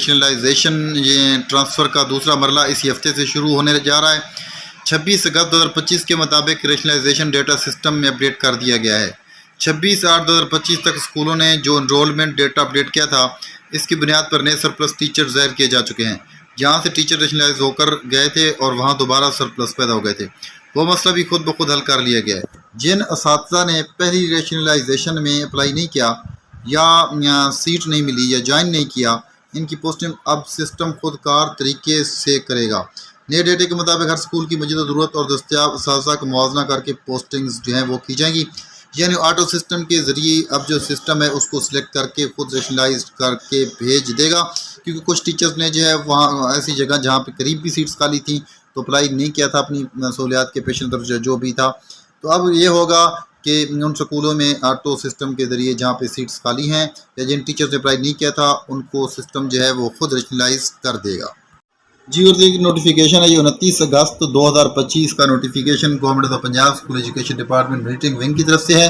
Rationalisation ये transfer का दूसरा मरला इसी हफ्ते से शुरू होने जा रहा है। 26 अगस्त 2025 के मुताबिक रेशनलाइजेशन डेटा सिस्टम में अपडेट कर दिया गया है। 26/8/2025 तक स्कूलों ने जो इनरोलमेंट डेटा अपडेट किया था, इसकी बुनियाद पर नए सरप्लस टीचर ज़ाहिर किए जा चुके हैं। जहाँ से टीचर रेशनलाइज होकर गए थे और वहाँ दोबारा सरप्लस पैदा हो गए थे, वो मसला भी खुद ब खुद हल कर लिया गया है। जिन असातिज़ा ने पहली रेशनलाइजेशन में अप्लाई नहीं किया या सीट नहीं मिली या ज्वाइन नहीं किया, इनकी पोस्टिंग अब सिस्टम खुदकार तरीके से करेगा। नए डेटे के मुताबिक हर स्कूल की मौजूदा ज़रूरत और दस्तियाब असातिज़ा का मुआवजा करके पोस्टिंग्स जो हैं वो की जाएंगी। यानी ऑटो सिस्टम के ज़रिए अब जो सिस्टम है उसको सिलेक्ट करके खुद रेशनलाइज करके भेज देगा, क्योंकि कुछ टीचर्स ने जो है वहाँ ऐसी जगह जहाँ पे करीब भी सीट्स खाली थी तो अप्लाई नहीं किया था अपनी सहूलियात के पेश नज़र जो भी था। तो अब ये होगा कि उन स्कूलों में ऑटो सिस्टम के ज़रिए जहाँ पे सीट्स खाली हैं या जिन टीचर्स ने अप्लाई नहीं किया था उनको सिस्टम जो है वो खुद रेशनलाइज कर देगा। जी और एक नोटिफिकेशन है, ये 29 अगस्त 2025 का notification government of Punjab school education department monitoring wing की तरफ से है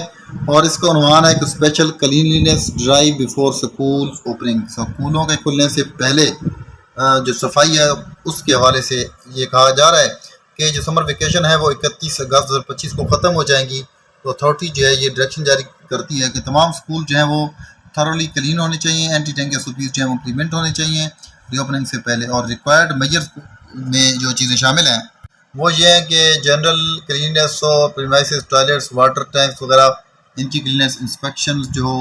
और इसका उन्वान है कि special cleanliness drive before school opening. स्कूलों के खुलने से पहले जो सफाई है उसके हवाले से ये कहा जा रहा है कि जो समर वेकेशन है वो 31 अगस्त 2025 को ख़त्म हो जाएंगी। तो अथॉरिटी जो है ये डायरेक्शन जारी करती है कि तमाम स्कूल जो हैं वो थॉरली क्लीन होने चाहिए, एंटी टैंक एसओपीज़ जो है इम्प्लीमेंट होने चाहिए रीओपनिंग से पहले। और रिक्वायर्ड मेजर्स में जो चीज़ें शामिल हैं वो ये हैं कि जनरल क्लीननेस हो, प्रीमाइसेस, टॉयलेट्स, वाटर टैंक्स वगैरह, इनकी क्लीननेस, इंस्पेक्शन जो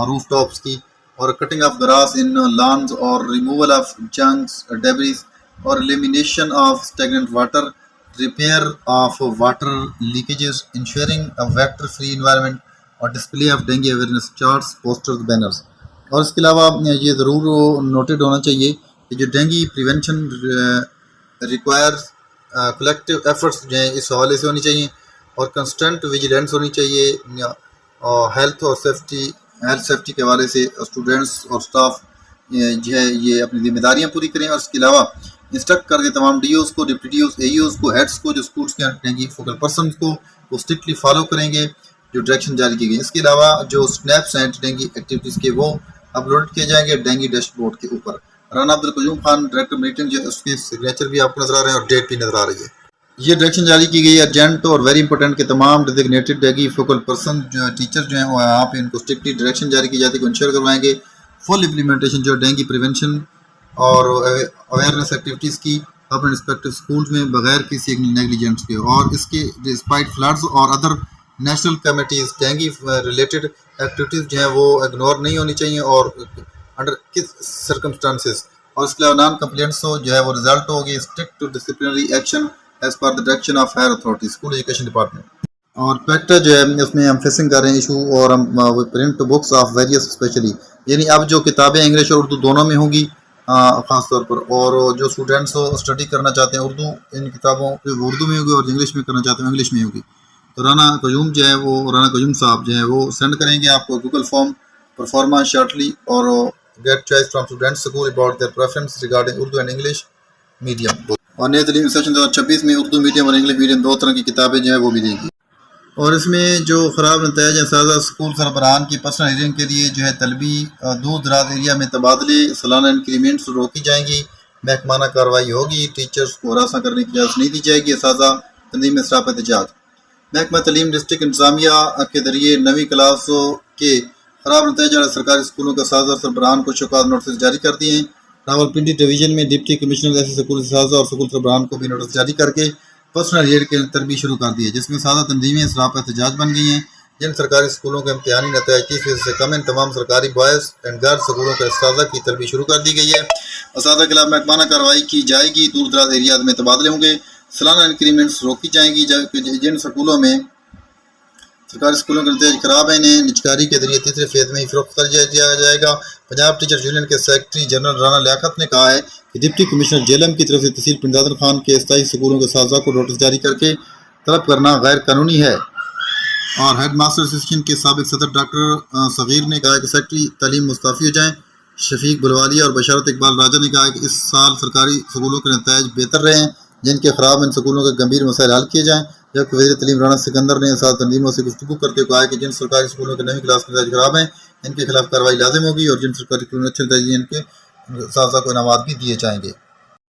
रूफ टॉप्स की, और cutting of grass in lawns और रिमूवल ऑफ जंक्स डेब्रिस और elimination of stagnant water, repair of water leakages, ensuring a vector free environment और display of dengue awareness charts, posters, banners. और इसके अलावा ये ज़रूर नोटेड होना चाहिए कि जो dengue prevention requires collective efforts जो हैं इस हवाले से होनी चाहिए और कंस्टेंट विजिलेंस होनी चाहिए और हेल्थ सेफ्टी के हवाले से स्टूडेंट्स और स्टाफ जो है ये अपनी जिम्मेदारियां पूरी करें। और इसके अलावा इंस्ट्रक्ट करके तमाम डीओज़ को, डिप्टी डीओज़, एईओज़ को, हेड्स को, जो स्कूल्स के डेंगू फोकल पर्सन को वो स्ट्रिक्टली फॉलो करेंगे जो डायरेक्शन जारी की गई। इसके अलावा जो स्नैप्स हैं डेंगू एक्टिविटीज़ के वो अपलोड किए जाएंगे डेंगू डैशबोर्ड के ऊपर। राना अब्दुल कयूम खान डायरेक्टर मीटिंग जो उसके सिग्नेचर भी आपको नजर आ रहे हैं और डेट भी नजर आ रही है। ये डायरेक्शन जारी की गई है अर्जेंट और वेरी इंपॉर्टेंट के तमाम डिजिग्नेटेड डेंगू फोकल पर्सन जो टीचर जो हैं वो यहाँ पे इनको स्ट्रिक्टली डायरेक्शन जारी की जाती है, इंश्योर करवाएंगे फुल इम्प्लीमेंटेशन जो डेंगू प्रिवेंशन और अवेयरनेस एक्टिविटीज़ की अपने रिस्पेक्टिव स्कूल्स में बगैर किसी नेगलिजेंस के। और इसके डिस्पाइट फ्लड्स और other national committees dengue related activities जो हैं वो इग्नोर नहीं होनी चाहिए और अंडर किस सर्कमस्टांसेस। और इसके अलावा नॉन कंप्लेंट्स हो जो है वो रिजल्ट होगी strict to disciplinary action as per the direction of higher authority school education department. और पैक्टा जो है उसमें हम फेसिंग कर रहे हैं इशू और हम print books of various specially, यानी अब जो किताबें इंग्लिश और उर्दू दोनों में होंगी ख़ास तौर पर, और जो स्टूडेंट्स स्टडी करना चाहते हैं उर्दू इन किताबों पे उर्दू में होगी और इंग्लिश में करना चाहते हैं इंग्लिश में होगी। तो राना कयूम जो है वो राना कयूम साहब जो है वो सेंड करेंगे आपको गूगल फॉर्म परफॉर्मा शॉर्टली और get choice from students school about their preference regarding Urdu and English medium. और नए तलीमी सेशन 2026 में उर्दू मीडियम और इंग्लिश मीडियम दो तरह की किताबें जो है वो भी देंगी। और इसमें जो ख़राब नतीज हैं साजा स्कूल सरबराहान की पर्सनल हियरिंग के लिए जो है तलबी दूर दराज एरिया में तबादले सालाना इंक्रीमेंट्स रोकी जाएंगी, महकमाना कार्रवाई होगी, टीचर्स को हरासा करने की इजाज़त नहीं दी जाएगी। साजा तंजीम इसराफ एहतजाज महकमा तलीम डिस्ट्रिक्ट इंतजामिया के जरिए 9वीं क्लासों के ख़राब नतीजे वाले सरकारी स्कूलों का साजा सरबराहान को शौकात नोटिस जारी कर दिए हैं। रावलपिंडी डिवीज़न में डिप्टी कमिश्नर ऐसे स्कूल साजा और स्कूल सरबराहान को भी नोटिस जारी करके पर्सनल हियर के तरबी शुरू कर दी है, जिसमें सादा तंजीमें इसराफ एहतजाज बन गई हैं। जिन सरकारी स्कूलों के इम्तिहानी नतीजे 30% से कम इन तमाम सरकारी बॉयज़ एंड गर्ल्स स्कूलों के साजा की तरबी शुरू कर दी गई है। साजा के खिलाफ महकमाना कार्रवाई की जाएगी, दूर दराज एरिया में तबादले होंगे, सालाना इंक्रीमेंट्स रोकी जाएंगी। जबकि जिन स्कूलों में सरकारी स्कूलों के नतीजे खराब हैं इन्हें निजकारी के जरिए तीसरे फेज में ही फरोख्त कर दिया जाएगा। पंजाब टीचर्स यूनियन के सेक्रेटरी जनरल राना लियाकत ने कहा है कि डिप्टी कमिश्नर जेलम की तरफ से तहसील पिंजादर खान के स्थायी स्कूलों के साजा को नोटिस जारी करके तलब करना गैर कानूनी है। और हेड मास्टर एसोसिएशन के साबिक सदर डॉक्टर सगीर ने कहा है कि सेक्रेटरी तालीम मुस्तफ़ी हो जाएँ। शफीक बुलवालिया और बशारत इकबाल राजा ने कहा है कि इस साल सरकारी स्कूलों के नतीजे बेहतर रहे हैं, जिनके खराब इन स्कूलों के गंभीर मसाइल हल किए जाएँ। जबकि वज़ीर तलीम राना सिकंदर ने साथ तंजीमों से गुफ्तगू करते हुए कहा है कि जिन सरकारी स्कूलों के 9वीं क्लास के नतीजे खराब हैं इनके खिलाफ कार्रवाई लाजिम होगी और जिन सरकारी स्कूलों में अच्छे नतीजे इनके साथ को इनामात भी दिए जाएंगे।